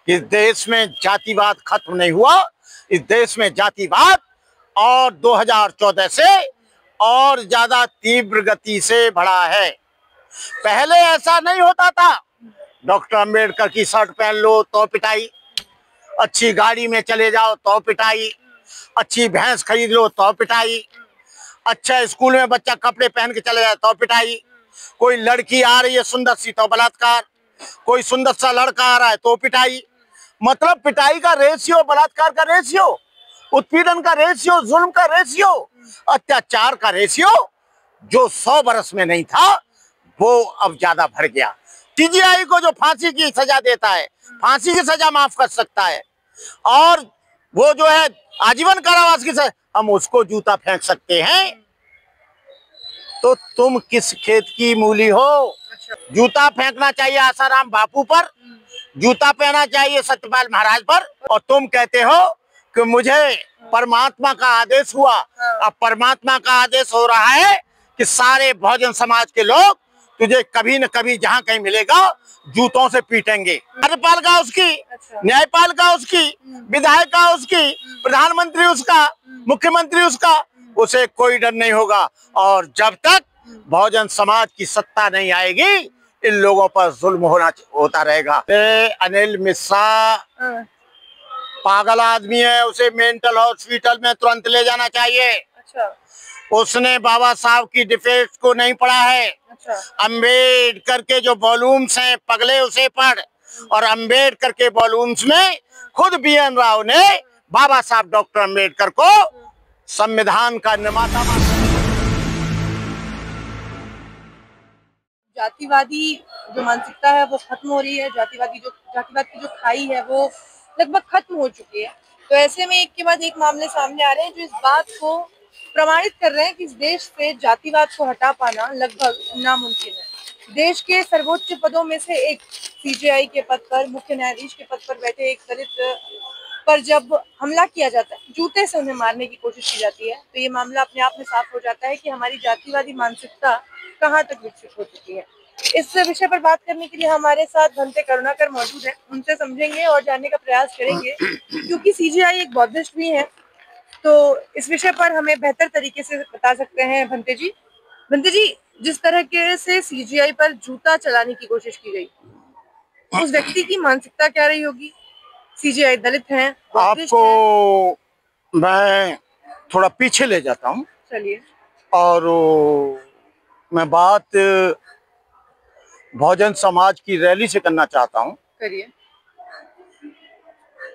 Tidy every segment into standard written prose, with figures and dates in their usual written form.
इस देश में जातिवाद खत्म नहीं हुआ। इस देश में जातिवाद और 2014 से और ज्यादा तीव्र गति से बढ़ा है। पहले ऐसा नहीं होता था। डॉक्टर अंबेडकर की शर्ट पहन लो तो पिटाई, अच्छी गाड़ी में चले जाओ तो पिटाई, अच्छी भैंस खरीद लो तो पिटाई, अच्छा स्कूल में बच्चा कपड़े पहन के चले जाए तो पिटाई, कोई लड़की आ रही है सुंदर सी तो बलात्कार, कोई सुंदर सा लड़का आ रहा है तो पिटाई। मतलब पिटाई का रेशियो, बलात्कार का रेशियो, उत्पीड़न का रेशियो, जुल्म का रेशियो, अत्याचार का रेशियो जो 100 बरस में नहीं था वो अब ज्यादा बढ़ गया। सीजेआई को जो फांसी की सजा देता है, फांसी की सजा माफ कर सकता है, और वो जो है आजीवन कारावास की सजा, हम उसको जूता फेंक सकते हैं। तो तुम किस खेत की मूली हो? जूता फेंकना चाहिए आसाराम बापू पर, जूता पहना चाहिए सत्यपाल महाराज पर, और तुम कहते हो कि मुझे परमात्मा का आदेश हुआ। अब परमात्मा का आदेश हो रहा है कि सारे बहुजन समाज के लोग तुझे कभी न कभी जहां कहीं मिलेगा जूतों से पीटेंगे। कार्यपालिका उसकी, न्यायपालिका उसकी, विधायिका उसकी, प्रधानमंत्री उसका, मुख्यमंत्री उसका, उसे कोई डर नहीं होगा। और जब तक बहुजन समाज की सत्ता नहीं आएगी इन लोगों पर जुल्म होता रहेगा। अनिल मिश्रा पागल आदमी है, उसे मेंटल हॉस्पिटल में तुरंत ले जाना चाहिए। अच्छा। उसने बाबा साहब की डिफेंस को नहीं पढ़ा है। अच्छा। अंबेडकर के जो वॉल्यूम्स हैं पगले उसे पढ़, और अंबेडकर के वॉल्यूम्स में खुद BN राव ने बाबा साहब डॉक्टर अंबेडकर को संविधान का निर्माता माना। जातिवादी जो मानसिकता है वो खत्म हो रही है, जातिवाद की जो खाई है वो लगभग खत्म हो चुकी है। तो ऐसे में एक के बाद एक मामले सामने आ रहे हैं जो इस बात को प्रमाणित कर रहे हैं कि इस देश से जातिवाद को हटा पाना लगभग नामुमकिन है। देश के सर्वोच्च पदों में से एक CJI के पद पर, मुख्य न्यायाधीश के पद पर बैठे एक दलित पर जब हमला किया जाता है, जूते से उन्हें मारने की कोशिश की जाती है, तो ये मामला अपने आप में साफ हो जाता है कि हमारी जातिवादी मानसिकता कहाँ तक विकसित हो चुकी है। इस विषय पर बात करने के लिए हमारे साथ भंते करुणाकर मौजूद हैं। उनसे समझेंगे और जानने का प्रयास करेंगे, क्योंकि CJI एक बौद्धिस्ट भी है, तो इस विषय पर हमें बेहतर तरीके से बता सकते हैं भंते जी। भंते जी, जिस तरह के से CJI पर जूता चलाने की कोशिश की गई, उस व्यक्ति की मानसिकता क्या रही होगी? CJI दलित हैं, आपको मैं थोड़ा पीछे ले जाता हूँ। चलिए। और मैं बात बहुजन समाज की रैली से करना चाहता हूँ। करिए।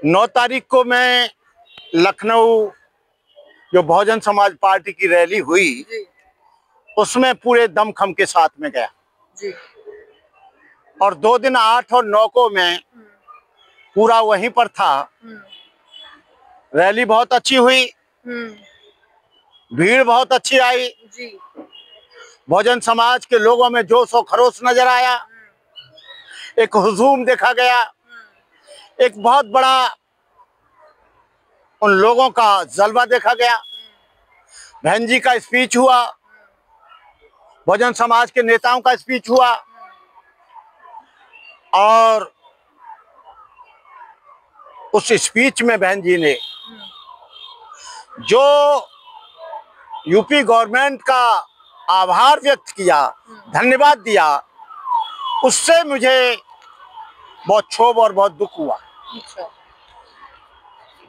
9 तारीख को मैं लखनऊ जो बहुजन समाज पार्टी की रैली हुई उसमें पूरे दमखम के साथ में गया जी। और 2 दिन 8 और 9 को मैं पूरा वहीं पर था। रैली बहुत अच्छी हुई, भीड़ बहुत अच्छी आई जी। बहुजन समाज के लोगों में जोश और खरोश नजर आया, एक हुजूम देखा गया, एक बहुत बड़ा उन लोगों का जलवा देखा गया। बहन जी का स्पीच हुआ, बहुजन समाज के नेताओं का स्पीच हुआ, और उस स्पीच में बहन जी ने जो यूपी गवर्नमेंट का आभार व्यक्त किया, धन्यवाद दिया, उससे मुझे बहुत क्षोभ और बहुत दुख हुआ।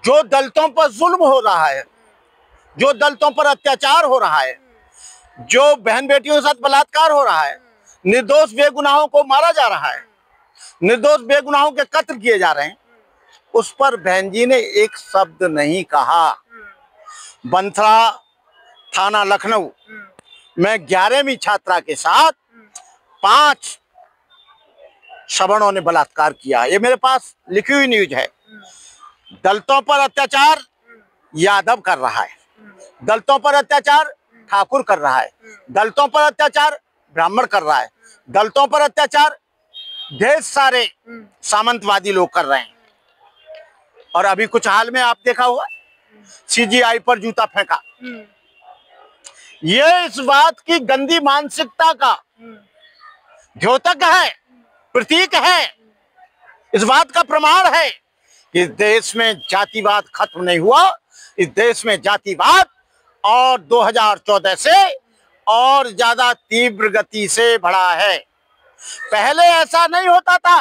जो दलितों पर जुल्म हो रहा है, जो दलितों पर अत्याचार हो रहा है, जो बहन बेटियों के साथ बलात्कार हो रहा है, निर्दोष बेगुनाहों को मारा जा रहा है, निर्दोष बेगुनाहों के कत्ल किए जा रहे हैं, उस पर बहन जी ने एक शब्द नहीं कहा। बंथरा थाना लखनऊ में 11वीं छात्रा के साथ 5 सवर्णों ने बलात्कार किया। ये मेरे पास लिखी हुई न्यूज है। दलितों पर अत्याचार यादव कर रहा है, दलितों पर अत्याचार ठाकुर कर रहा है, दलितों पर अत्याचार ब्राह्मण कर रहा है, दलितों पर अत्याचार ढेर सारे सामंतवादी लोग कर रहे हैं। और अभी कुछ हाल में आप देखा हुआ CJI पर जूता फेंका। ये इस बात की गंदी मानसिकता का द्योतक है, प्रतीक है। इस बात का प्रमाण है कि देश में जातिवाद खत्म नहीं हुआ। इस देश में जातिवाद और 2014 से और ज्यादा तीव्र गति से बढ़ा है। पहले ऐसा नहीं होता था।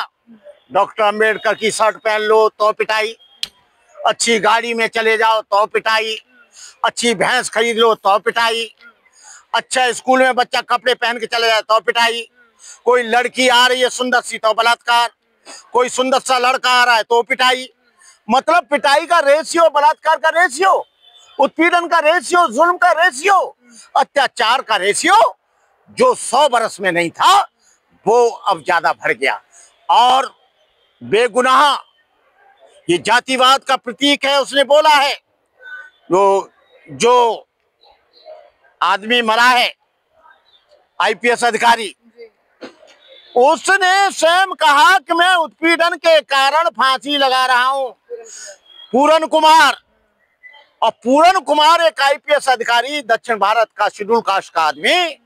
डॉक्टर अंबेडकर की शर्ट पहन लो तो पिटाई, अच्छी गाड़ी में चले जाओ तो पिटाई, अच्छी भैंस खरीद लो तो पिटाई, अच्छा स्कूल में बच्चा कपड़े पहन के चले जाए तो पिटाई, कोई लड़की आ रही है सुंदर सी तो बलात्कार, कोई सुंदर सा लड़का आ रहा है तो पिटाई। मतलब पिटाई का रेशियो, बलात्कार का रेशियो, उत्पीड़न का रेशियो, जुल्म का रेशियो, अत्याचार का रेशियो जो 100 बरस में नहीं था वो अब ज्यादा बढ़ गया। और बेगुनाह ये जातिवाद का प्रतीक है। उसने बोला है जो आदमी मरा है आईपीएस अधिकारी, उसने स्वयं कहा कि मैं उत्पीड़न के कारण फांसी लगा रहा हूं। पूरन कुमार, और पूरन कुमार एक आईपीएस अधिकारी, दक्षिण भारत का शेड्यूल कास्ट का आदमी,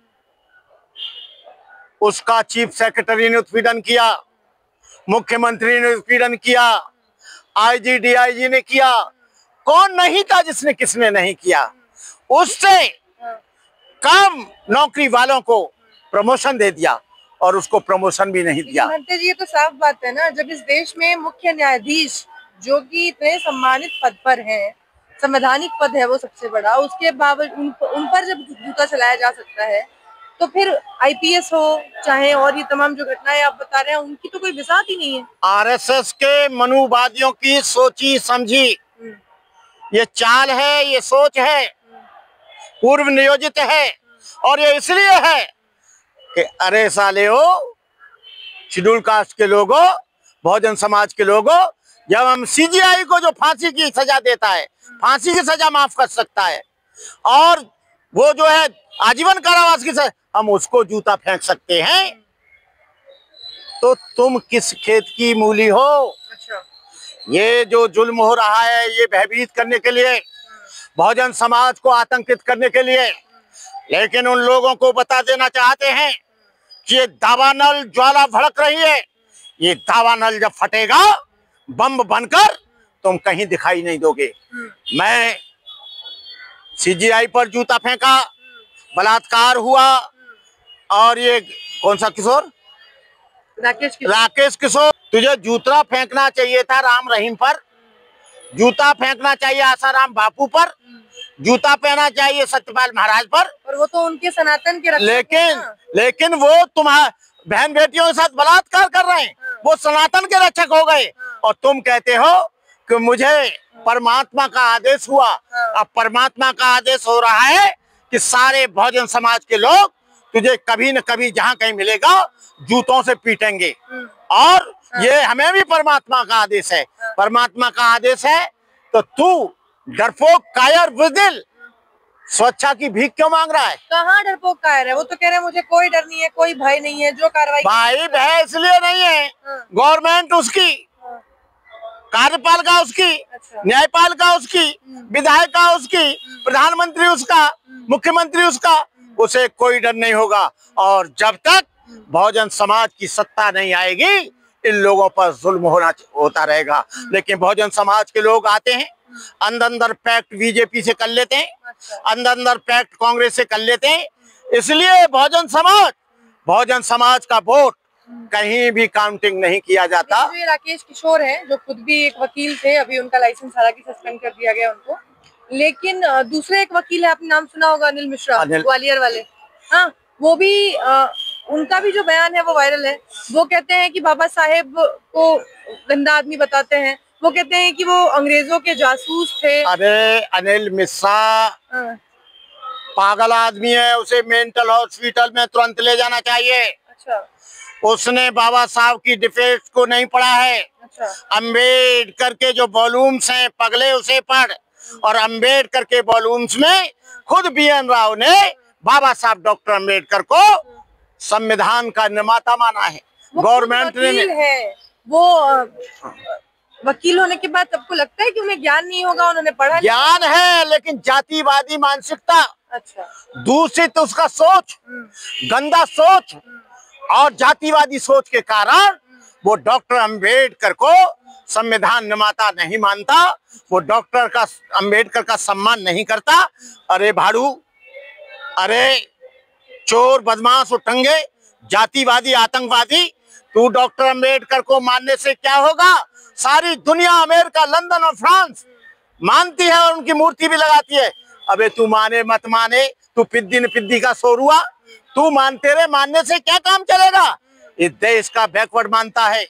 उसका चीफ सेक्रेटरी ने उत्पीड़न किया, मुख्यमंत्री ने उत्पीड़न किया, आईजी डीआईजी ने किया। कौन नहीं था जिसने किसने नहीं किया। उससे कम नौकरी वालों को प्रमोशन दे दिया और उसको प्रमोशन भी नहीं दिया। महंते जी, ये तो साफ बात है ना, जब इस देश में मुख्य न्यायाधीश जो कि इतने सम्मानित पद पर हैं, संवैधानिक पद है वो सबसे बड़ा, उसके बावजूद उन पर जब जूता चलाया जा सकता है तो फिर आईपीएस हो चाहे और ये तमाम जो घटनाएं आप बता रहे हैं उनकी तो कोई बिसात ही नहीं है। आरएसएस के मनुवादियों की सोची समझी ये चाल है, ये सोच है, पूर्व नियोजित है। और ये इसलिए है कि अरे साले हो, शेड्यूल कास्ट के लोगों, बहुजन समाज के लोगों, जब हम सीजीआई को जो फांसी की सजा देता है, फांसी की सजा माफ कर सकता है, और वो जो है आजीवन कारावास की सजा, हम उसको जूता फेंक सकते हैं, तो तुम किस खेत की मूली हो। अच्छा। ये जो जुल्म हो रहा है ये भयभीत करने के लिए, बहुजन समाज को आतंकित करने के लिए, लेकिन उन लोगों को बता देना चाहते हैं कि ये दावानल ज्वाला भड़क रही है। ये दावानल जब फटेगा बम बनकर, तुम कहीं दिखाई नहीं दोगे। मैं सीजीआई पर जूता फेंका, बलात्कार हुआ, और ये कौन सा किशोर, राकेश किशोर, तुझे जूता फेंकना चाहिए था राम रहीम पर, जूता फेंकना चाहिए आसाराम बापू पर, जूता पहना चाहिए सत्यपाल महाराज पर। और वो तो उनके सनातन के लेकिन वो तुम्हारे बहन बेटियों के साथ बलात्कार कर रहे हैं, वो सनातन के रक्षक हो गए। और तुम कहते हो कि मुझे परमात्मा का आदेश हुआ। अब परमात्मा का आदेश हो रहा है कि सारे बहुजन समाज के लोग तुझे कभी न कभी जहां कहीं मिलेगा जूतों से पीटेंगे। और ये हमें भी परमात्मा का आदेश है। परमात्मा का आदेश है तो तू डरपोक कायर बुज़दिल स्वच्छा की भीख क्यों मांग रहा है। कहाँ डरपोक कायर है, वो तो कह रहे हैं मुझे कोई डर नहीं है, कोई भय नहीं है, जो कार्रवाई भाई भय इसलिए नहीं है, गवर्नमेंट उसकी, कार्यपालिका उसकी, न्यायपालिका उसकी, विधायिका उसकी, प्रधानमंत्री उसका, मुख्यमंत्री उसका, उसे कोई डर नहीं होगा। और जब तक बहुजन समाज की सत्ता नहीं आएगी इन लोगों पर जुल्म होता रहेगा। लेकिन बहुजन समाज के लोग आते हैं, अंदर पैक्ट बीजेपी से कर लेते हैं, अंदर पैक्ट कांग्रेस से कर लेते हैं, इसलिए बहुजन समाज का वोट कहीं भी काउंटिंग नहीं किया जाता। जो ये राकेश किशोर हैं, जो खुद भी एक वकील थे, अभी उनका लाइसेंस हालांकि सस्पेंड कर दिया गया उनको, लेकिन दूसरे एक वकील है, आपने नाम सुना होगा, अनिल मिश्रा, ग्वालियर वाले। हाँ, वो भी उनका भी जो बयान है वो वायरल है। वो कहते हैं कि बाबा साहेब को गंदा आदमी बताते हैं, वो कहते हैं कि वो अंग्रेजों के जासूस थे। अरे अनिल मिश्रा पागल आदमी है, उसे मेंटल हॉस्पिटल में तुरंत ले जाना चाहिए। अच्छा। उसने बाबा साहब की डिफेंस को नहीं पढ़ा है। अच्छा। अम्बेडकर के जो वॉल्यूम्स हैं पगले उसे पढ़। और अम्बेडकर के वॉल्यूम्स में खुद BN राव ने बाबा साहब डॉक्टर अम्बेडकर को संविधान का निर्माता माना है। गवर्नमेंट ने वो वकील होने के बाद सबको लगता है कि उन्हें ज्ञान नहीं होगा, उन्होंने पढ़ा ज्ञान है लेकिन जातिवादी मानसिकता, अच्छा, दूषित उसका सोच, गंदा सोच और जातिवादी सोच के कारण वो डॉक्टर अंबेडकर को संविधान निर्माता नहीं मानता, वो अंबेडकर का सम्मान नहीं करता। अरे भाड़ू, अरे चोर, बदमाश, उटंगे, जातिवादी, आतंकवादी, तू डॉक्टर अंबेडकर को मानने से क्या होगा? सारी दुनिया, अमेरिका, लंदन और फ्रांस मानती है और उनकी मूर्ति भी लगाती है। अबे तू माने मत माने, तू पिद्दी न पिद्दी का शोर हुआ। तू तेरे मानने से क्या काम चलेगा? इस देश का बैकवर्ड मानता है,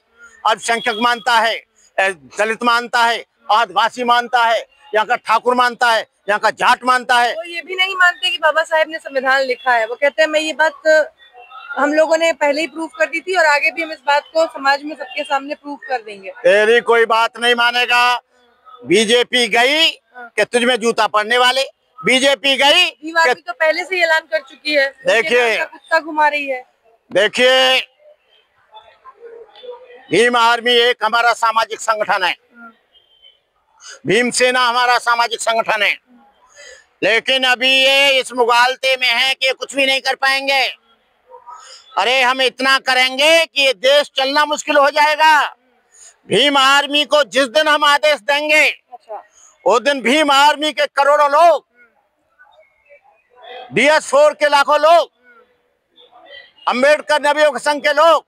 अल्पसंख्यक मानता है, दलित मानता है, आदिवासी मानता है, यहाँ का ठाकुर मानता है, यहाँ का जाट मानता है। वो ये भी नहीं मानते कि बाबा साहेब ने संविधान लिखा है। वो कहते हैं मैं ये बात हम लोगों ने पहले ही प्रूव कर दी थी और आगे भी हम इस बात को समाज में सबके सामने प्रूव कर देंगे। तेरी कोई बात नहीं मानेगा। बीजेपी गई कि तुझ में जूता पड़ने वाले, बीजेपी गई कि तो पहले से ऐलान कर चुकी है। देखिए कुत्ता घुमा रही है। देखिए, भीम आर्मी एक हमारा सामाजिक संगठन है, भीमसेना हमारा सामाजिक संगठन है, लेकिन अभी ये इस मुगालते में है कि कुछ भी नहीं कर पाएंगे। अरे हम इतना करेंगे कि ये देश चलना मुश्किल हो जाएगा। भीम आर्मी को जिस दिन हम आदेश देंगे, उस दिन भीम आर्मी के करोड़ों लोग, DS4 के लाखों लोग, अंबेडकर नबियों के संघ के लोग,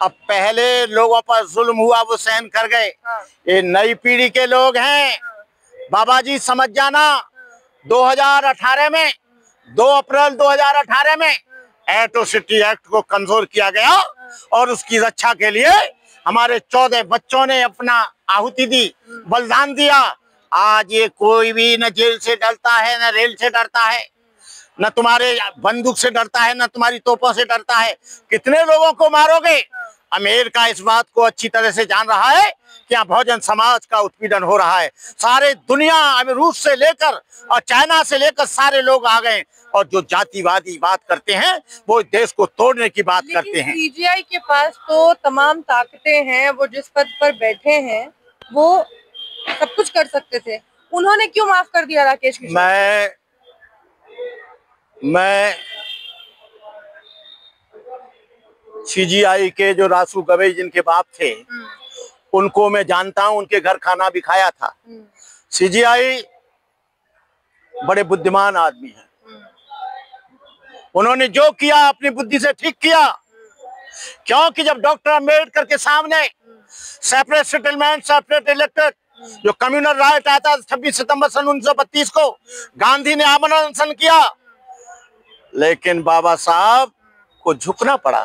अब पहले लोगों पर जुल्म हुआ वो सहन कर गए। ये नई पीढ़ी के लोग हैं। बाबा जी समझ जाना, 2018 में 2 अप्रैल 2018 में एट्रोसिटी एक्ट को कमजोर किया गया और उसकी रक्षा के लिए हमारे 14 बच्चों ने अपना आहुति दी, बलिदान दिया। आज ये कोई भी न जेल से डरता है, न रेल से डरता है, न तुम्हारे बंदूक से डरता है, न तुम्हारी तोपों से डरता है। कितने लोगों को मारोगे? अमेरिका इस बात को अच्छी तरह से जान रहा है कि यहाँ बहुजन समाज का उत्पीड़न हो रहा है। सारे दुनिया, रूस से लेकर और चाइना से लेकर सारे लोग आ गए और जो जातिवादी बात करते हैं वो देश को तोड़ने की बात करते हैं। सीजीआई के पास तो तमाम ताकतें हैं, वो जिस पद पर बैठे हैं वो सब कुछ कर सकते थे। उन्होंने क्यों माफ कर दिया राकेश किशोर? मैं सीजीआई के जो रासू गवई जिनके बाप थे उनको मैं जानता हूं, उनके घर खाना भी खाया था। सीजीआई बड़े बुद्धिमान आदमी हैं। उन्होंने जो किया अपनी बुद्धि से ठीक किया, क्योंकि जब डॉक्टर अंबेडकर के सामने सेपरेट सेटलमेंट, सेपरेट इलेक्टेड जो कम्युनल राइट आया था 26 सितंबर सन 1932 को, गांधी ने आमरण अनशन किया, लेकिन बाबा साहब को झुकना पड़ा,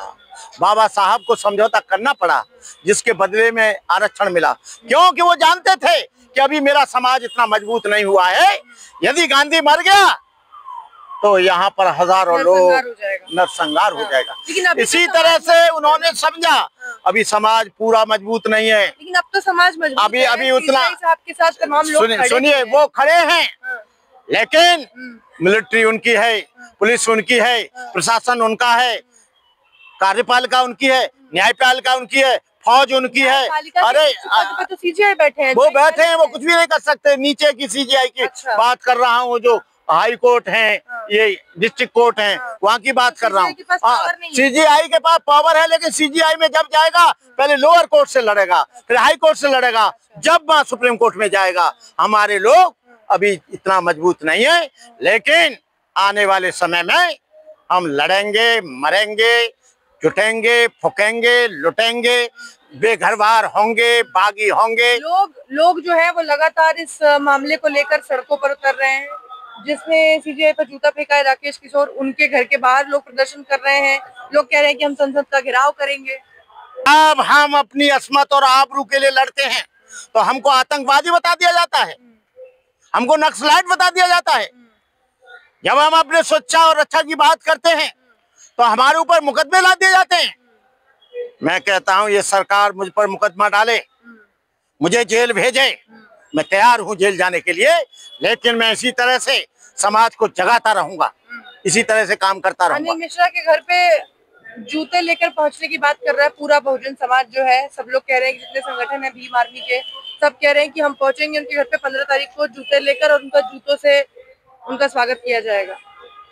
बाबा साहब को समझौता करना पड़ा, जिसके बदले में आरक्षण मिला। क्योंकि वो जानते थे कि अभी मेरा समाज इतना मजबूत नहीं हुआ है, यदि गांधी मर गया तो यहाँ पर हजारों लोग नरसंहार हो जाएगा। इसी तरह से उन्होंने समझा अभी समाज पूरा मजबूत नहीं है, लेकिन अब तो समाज मजबूत अभी उतना के साथ तमाम लोग सुनिए वो खड़े हैं, लेकिन मिलिट्री उनकी है, पुलिस उनकी है, प्रशासन उनका है, कार्यपालिका उनकी है, न्यायपालिका उनकी है, फौज उनकी है। अरे तो सीजीआई बैठे हैं, वो बैठे हैं, वो कुछ भी नहीं कर सकते। नीचे की सीजीआई की बात कर रहा हूँ, जो हाई कोर्ट है, ये डिस्ट्रिक्ट कोर्ट है, वहाँ की बात कर रहा हूँ। सीजीआई के पास पावर है, लेकिन सीजीआई में जब जाएगा पहले लोअर कोर्ट से लड़ेगा, फिर हाई कोर्ट से लड़ेगा, जब वहाँ सुप्रीम कोर्ट में जाएगा। हमारे लोग अभी इतना मजबूत नहीं है, लेकिन आने वाले समय में हम लड़ेंगे, मरेंगे, जुटेंगे, फूकेंगे, लुटेंगे, बेघरबार होंगे, बागी होंगे। लोग जो है वो लगातार इस मामले को लेकर सड़कों पर उतर रहे हैं। जिसने सीजीआई पर जूता फेंका है राकेश किशोर, उनके घर के बाहर लोग प्रदर्शन कर रहे हैं। लोग कह रहे हैं कि हम संसद का घेराव करेंगे। अब हम अपनी अस्मत और आबरू के लिए लड़ते हैं तो हमको आतंकवादी बता दिया जाता है, हमको नक्सलाइट बता दिया जाता है। जब हम अपने सुरक्षा और रक्षा की बात करते हैं तो हमारे ऊपर मुकदमे ला दिए जाते हैं। मैं कहता हूं ये सरकार मुझ पर मुकदमा डाले, मुझे जेल भेजे, मैं तैयार हूं जेल जाने के लिए, लेकिन मैं इसी तरह से समाज को जगाता रहूंगा, इसी तरह से काम करता रहूंगा। अनिल मिश्रा के घर पे जूते लेकर पहुंचने की बात कर रहा है पूरा बहुजन समाज जो है। सब लोग कह रहे हैं कि जितने संगठन है भीम आर्मी के, सब कह रहे हैं कि हम पहुंचेंगे उनके घर पे 15 तारीख को जूते लेकर, और उनका जूतों से उनका स्वागत किया जाएगा।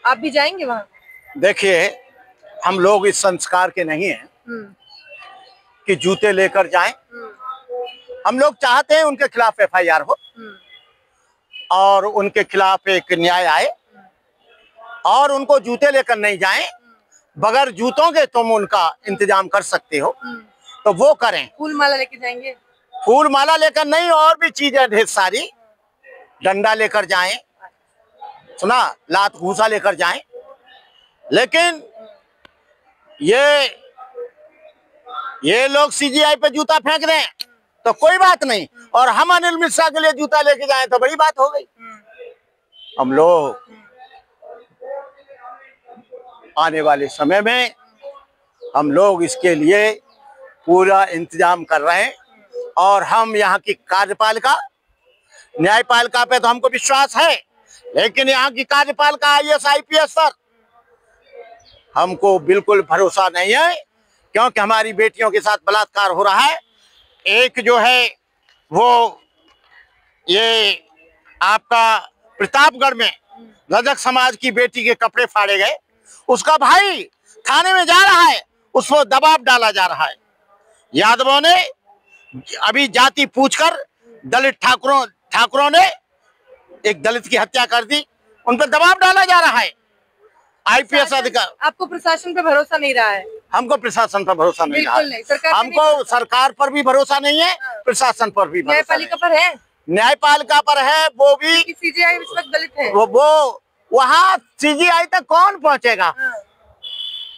आप भी जाएंगे वहाँ? देखिए, हम लोग इस संस्कार के नहीं हैं कि जूते लेकर जाएं। हम लोग चाहते हैं उनके खिलाफ FIR हो और उनके खिलाफ एक न्याय आए और उनको जूते लेकर नहीं जाएं। बगैर जूतों के तुम उनका इंतजाम कर सकते हो तो वो करें। फूल माला लेके जाएंगे? फूल माला लेकर नहीं, और भी चीजें ढेर सारी, डंडा लेकर जाएं, सुना, लात घूसा लेकर जाएं। लेकिन ये लोग CGI पे जूता फेंक दें तो कोई बात नहीं, और हम अनिल मिश्रा के लिए जूता लेके जाएं तो बड़ी बात हो गई। हम लोग आने वाले समय में हम लोग इसके लिए पूरा इंतजाम कर रहे हैं और हम यहाँ की कार्यपालिका, न्यायपालिका पे तो हमको विश्वास है, लेकिन यहाँ की कार्यपालिका IAS IPS पर हमको बिल्कुल भरोसा नहीं है, क्योंकि हमारी बेटियों के साथ बलात्कार हो रहा है। एक जो है वो ये आपका प्रतापगढ़ में रजक समाज की बेटी के कपड़े फाड़े गए, उसका भाई थाने में जा रहा है, उसको दबाव डाला जा रहा है। यादवों ने अभी जाति पूछकर दलित ठाकुरों ने एक दलित की हत्या कर दी, उन पर दबाव डाला जा रहा है। IPS अधिकारी, आपको प्रशासन पे भरोसा नहीं रहा है? हमको प्रशासन पर भरोसा नहीं रहा है। सरकार हमको सरकार पर भी भरोसा नहीं है, प्रशासन पर भी। न्यायपालिका पर है? न्यायपालिका पर है, वो भी CGI इस वक्त दलित है। वो वहाँ CGI तक कौन पहुँचेगा?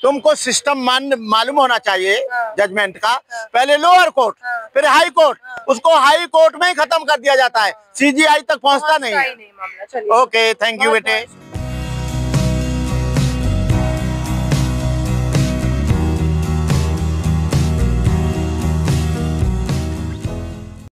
तुमको सिस्टम मालूम होना चाहिए जजमेंट का। पहले लोअर कोर्ट, फिर हाई कोर्ट, उसको हाई कोर्ट में ही खत्म कर दिया जाता है, CGI तक पहुँचता नहीं है। ओके, थैंक यू बेटे।